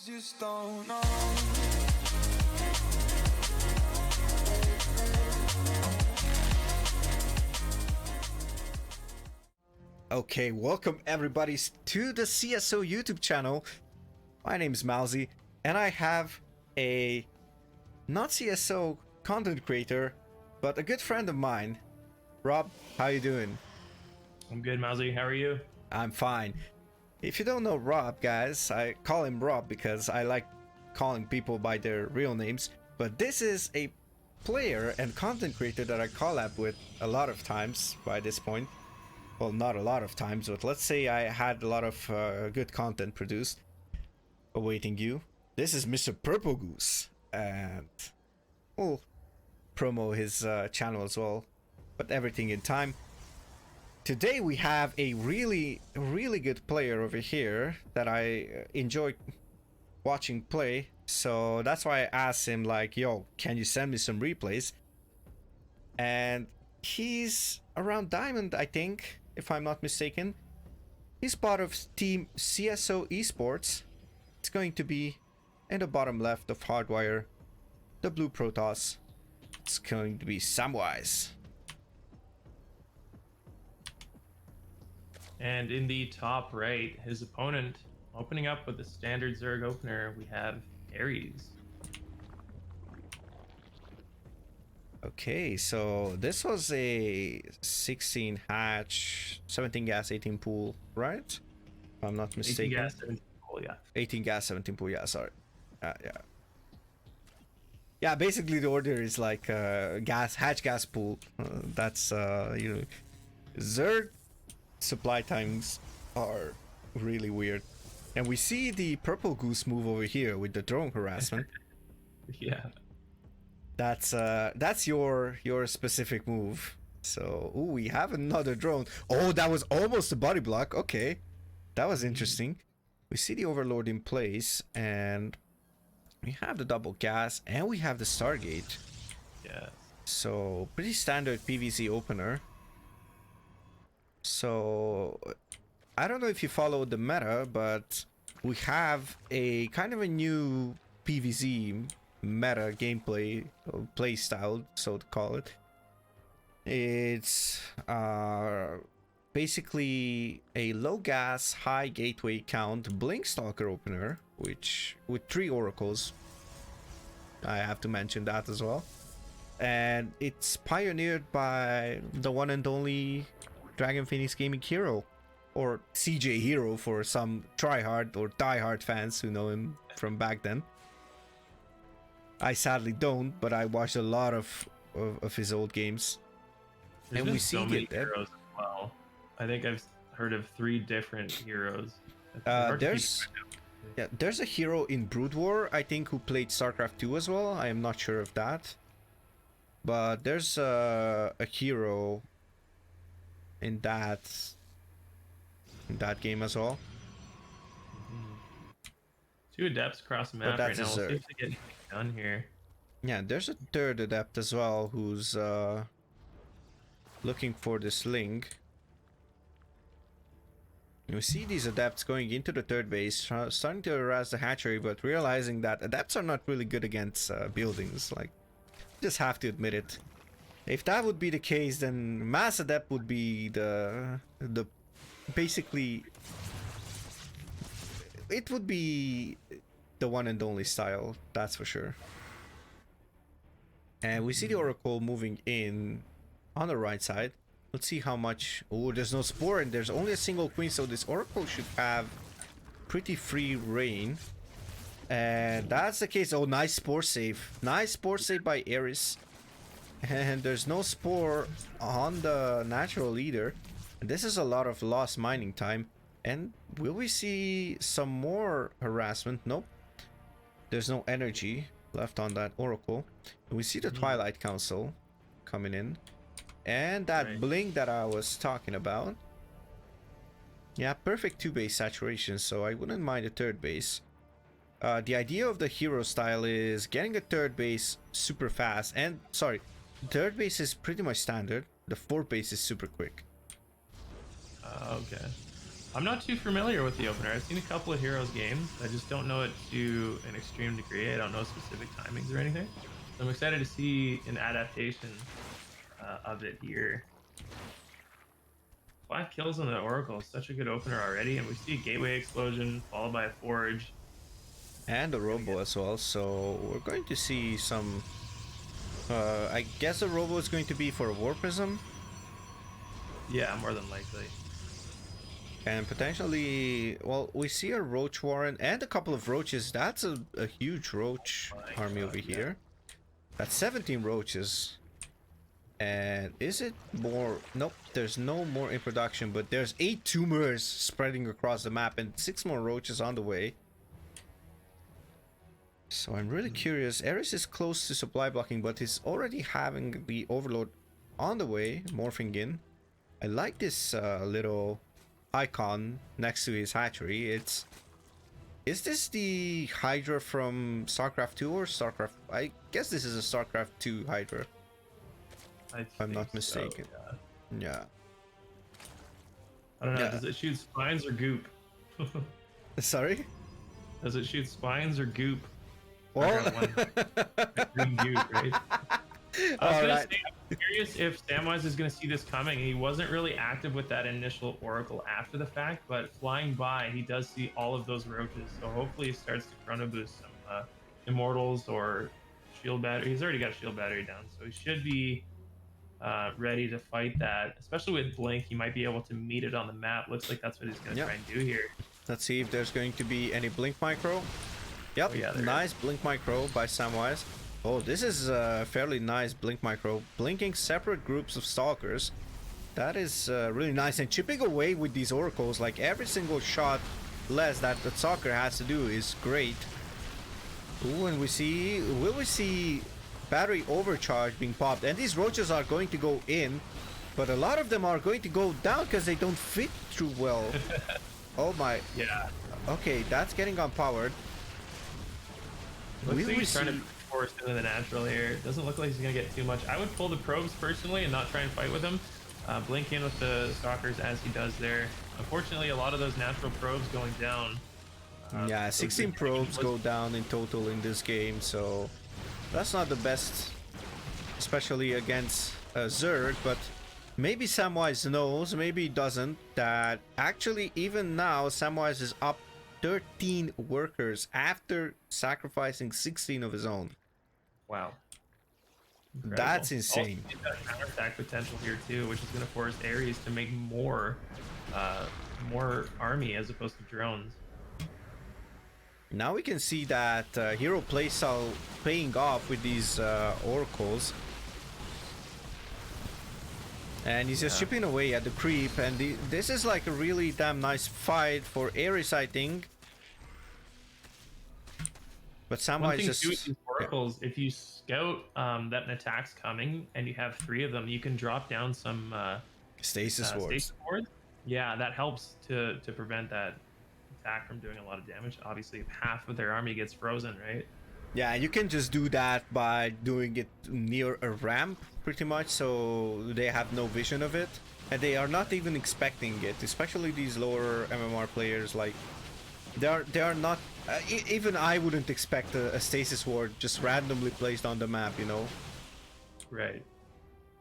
just don't know. Okay, welcome everybody to the CSO YouTube channel. My name is MAUZY, and I have a not CSO content creator, but a good friend of mine. Rob, how you doing? I'm good, MAUZY. How are you? I'm fine. If you don't know Rob, guys, I call him Rob because I like calling people by their real names. But this is a player and content creator that I collab with a lot of times by this point. Well, not a lot of times, but let's say I had a lot of good content produced awaiting you. This is Mr. PurpleGoose, and we'll promo his channel as well, but everything in time. Today we have a really good player over here that I enjoy watching play, so that's why I asked him, like, yo, can you send me some replays? And he's around Diamond, I think, if I'm not mistaken. He's part of team CSO Esports. It's going to be in the bottom left of Hardwire, the blue Protoss. It's going to be Samwise. And in the top right, his opponent, opening up with the standard Zerg opener, we have Ares. Okay, so this was a 16 hatch, 17 gas, 18 pool, right? If I'm not mistaken. 18 gas, 17 pool, yeah. 18 gas, 17 pool, yeah, sorry. Yeah. Yeah, basically the order is like hatch gas pool. That's, you know, Zerg supply times are really weird. And we see the PurpleGoose move over here with the drone harassment. Yeah. That's your specific move. So, ooh, we have another drone. Oh, that was almost a body block. Okay, that was interesting. We see the Overlord in place, and we have the double gas, and we have the Stargate. Yeah. So, pretty standard PVZ opener. So, I don't know if you follow the meta, but we have a kind of a new PVZ meta gameplay play style, so to call it. It's basically a low gas, high gateway count blink stalker opener, which with 3 oracles. I have to mention that as well. And it's pioneered by the one and only Dragon Phoenix Gaming Hero, or CJ Hero for some tryhard or diehard fans who know him from back then. I sadly don't, but I watched a lot of his old games. There's been so many heroes as well. I think I've heard of 3 different heroes. There's a hero in Brood War, I think, who played StarCraft 2 as well. I am not sure of that. But there's a hero in that game as well. 2 adepts across the map right now. We'll see if they get anything done here. Yeah, there's a 3rd adept as well who's looking for this link. You see these adepts going into the 3rd base, starting to harass the hatchery, but realizing that adepts are not really good against buildings. Like, just have to admit it. If that would be the case, then mass adept would be the basically, it would be the one and only style, that's for sure. And we see the oracle moving in on the right side. Let's see how much. Oh, there's no spore and there's only a single queen, so this oracle should have pretty free reign. And that's the case. Oh, nice spore save. Nice spore save by Ares. And there's no spore on the natural leader. And this is a lot of lost mining time. And will we see some more harassment? Nope. There's no energy left on that oracle. And we see the Twilight Council coming in. And that blink that I was talking about. Yeah, perfect 2 base saturation, so I wouldn't mind a 3rd base. The idea of the hero style is getting a 3rd base super fast. And, sorry, 3rd base is pretty much standard. The 4th base is super quick. Okay. I'm not too familiar with the opener. I've seen a couple of Heroes games. I just don't know it to an extreme degree. I don't know specific timings or anything. So I'm excited to see an adaptation of it here. 5 kills on the Oracle, such a good opener already, and we see a Gateway Explosion followed by a Forge. And a Robo as well, so we're going to see some... I guess the Robo is going to be for a War Prism. Yeah, more than likely. And potentially, well, we see a Roach Warren and a couple of Roaches. That's a huge Roach army over here. That's 17 Roaches. And is it more? Nope, there's no more in production, but there's 8 tumors spreading across the map and 6 more Roaches on the way. So I'm really curious. Ares is close to supply blocking, but he's already having the Overload on the way, morphing in. I like this little icon next to his hatchery. Is this the Hydra from StarCraft 2 or StarCraft? I guess this is a StarCraft 2 Hydra, if I'm not mistaken. So, yeah. I don't know. Yeah. Does it shoot spines or goop? Sorry? Does it shoot spines or goop? Well, Green goop, right? all right. I'm curious if Samwise is going to see this coming. He wasn't really active with that initial Oracle after the fact, but flying by, he does see all of those roaches. So hopefully he starts to chrono boost some Immortals or shield battery. He's already got a shield battery down, so he should be ready to fight that. Especially with Blink, he might be able to meet it on the map. Looks like that's what he's going to try and do here. Let's see if there's going to be any Blink Micro. Yep, Oh, yeah, nice Blink Micro by Samwise. Oh, this is a fairly nice Blink Micro. Blinking separate groups of Stalkers. That is really nice. And chipping away with these Oracles, like every single shot less that the Stalker has to do is great. Ooh, and will we see battery overcharge being popped? And these Roaches are going to go in, but a lot of them are going to go down because they don't fit through well. Oh my. Yeah. Okay, that's getting unpowered. Looks like he's trying to force into the natural here. Doesn't look like he's gonna get too much. I would pull the probes personally and not try and fight with him. Blink in with the stalkers as he does there. Unfortunately, a lot of those natural probes going down. Yeah, 16 probes go down in total in this game, so that's not the best, especially against Zerg. But maybe Samwise knows, maybe he doesn't, that actually even now Samwise is up 13 workers after sacrificing 16 of his own. Wow. Incredible. That's insane. Also, got counterattack potential here too, which is going to force Ares to make more army as opposed to drones. Now we can see that hero playstyle paying off with these oracles. And he's just chipping away at the creep, and this is like a really damn nice fight for Ares, I think. But Samwise just... With these oracles, if you scout that an attack's coming and you have 3 of them, you can drop down some stasis wards. Yeah, that helps to prevent that attack from doing a lot of damage. Obviously, if half of their army gets frozen, right? Yeah, you can just do that by doing it near a ramp, pretty much, so they have no vision of it. And they are not even expecting it, especially these lower MMR players. Like, they are not... even I wouldn't expect a stasis ward just randomly placed on the map, you know? Right.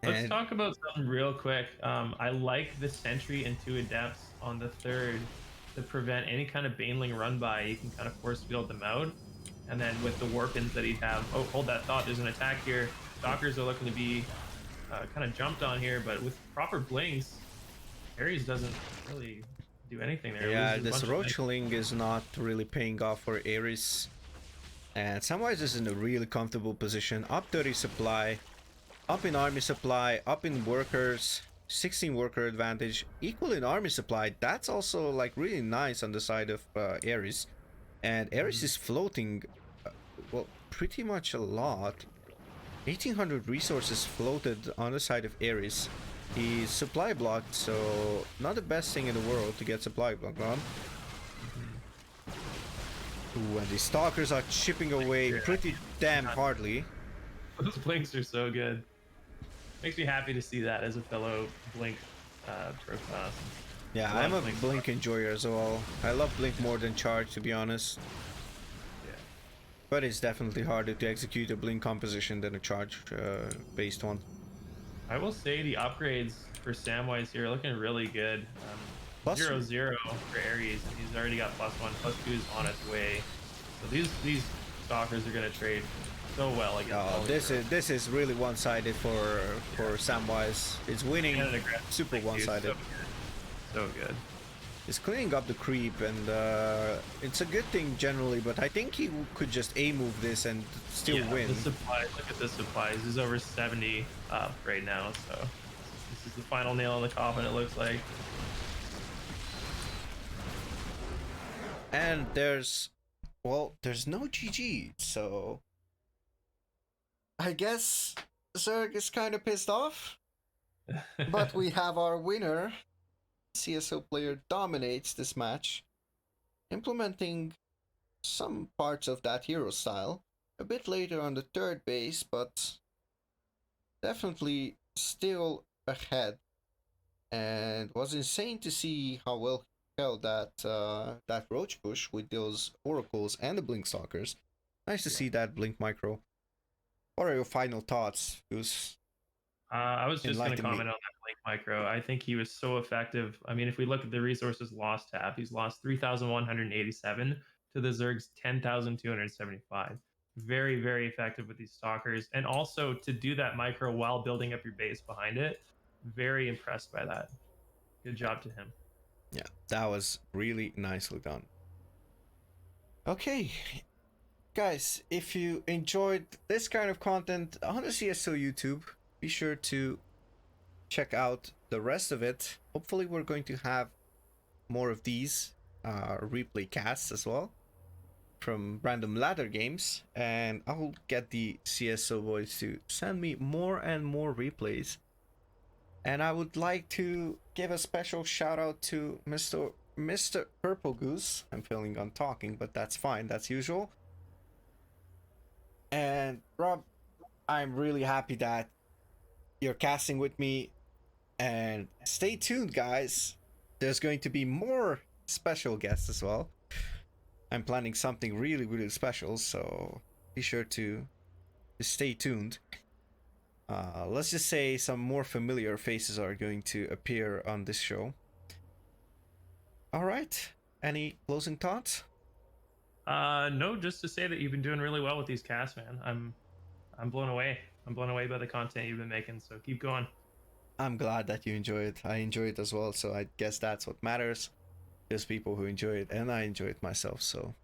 Let's talk about something real quick. I like the sentry and 2 adepts on the 3rd to prevent any kind of Baneling run by. You can kind of force field them out. And then with the warpins that he'd have... Oh, hold that thought. There's an attack here. Stalkers are looking to be kind of jumped on here, but with proper blinks, Ares doesn't really do anything there. Yeah, this Roachling is not really paying off for Ares. And Samwise is in a really comfortable position. Up 30 supply, up in army supply, up in workers, 16 worker advantage, equal in army supply. That's also like really nice on the side of Ares. And Ares is floating, well, pretty much a lot. 1800 resources floated on the side of Ares. He's supply blocked, so not the best thing in the world to get supply blocked on. Ooh, and the stalkers are chipping away pretty damn hardly. Those blinks are so good. Makes me happy to see that as a fellow Blink Protoss. Yeah, I I'm a love blink enjoyer as well. I love blink more than charge, to be honest. Yeah. But it's definitely harder to execute a blink composition than a charge based one. I will say the upgrades for Samwise here are looking really good. Plus, 0-0 for Ares, and he's already got +1, +2 is on its way. So these stalkers are gonna trade so well against all this is really one-sided for Samwise. It's winning super one-sided. So good. It's cleaning up the creep, and it's a good thing generally, but I think he could just A-move this and still win. The supplies, look at the supplies. He's over 70 right now, so this is the final nail in the coffin, it looks like. And there's no GG, so I guess Zerg is kind of pissed off. But we have our winner. CSO player dominates this match, implementing some parts of that hero style a bit later on the third base, but definitely still ahead. And was insane to see how well he held that roach push with those oracles and the blink stalkers. Nice to see that blink micro. What are your final thoughts, Goose? I was just going to comment on that blink micro. I think he was so effective. I mean, if we look at the resources lost tab, he's lost 3,187 to the Zerg's 10,275. Very, very effective with these stalkers. And also to do that micro while building up your base behind it, very impressed by that. Good job to him. Yeah, that was really nicely done. Okay, guys, if you enjoyed this kind of content on the CSO YouTube, be sure to check out the rest of it. Hopefully we're going to have more of these replay casts as well from random ladder games, and I'll get the CSO boys to send me more and more replays. And I would like to give a special shout out to Mr. PurpleGoose. I'm feeling on talking, but that's fine, that's usual. And Rob, I'm really happy that you're casting with me, and stay tuned, guys. There's going to be more special guests as well. I'm planning something really, really special, so be sure to stay tuned. Let's just say some more familiar faces are going to appear on this show. All right, any closing thoughts? No, just to say that you've been doing really well with these casts, man. I'm blown away. I'm blown away by the content you've been making, so keep going. I'm glad that you enjoy it. I enjoy it as well, so I guess that's what matters. There's people who enjoy it, and I enjoy it myself, so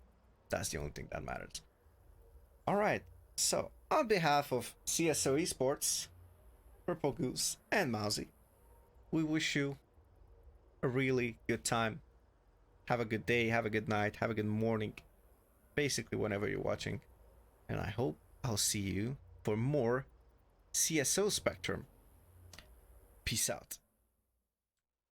that's the only thing that matters. Alright, so on behalf of CSO Esports, PurpleGoose, and MAUZY, we wish you a really good time. Have a good day, have a good night, have a good morning, basically whenever you're watching. And I hope I'll see you for more CSO Spectrum. Peace out.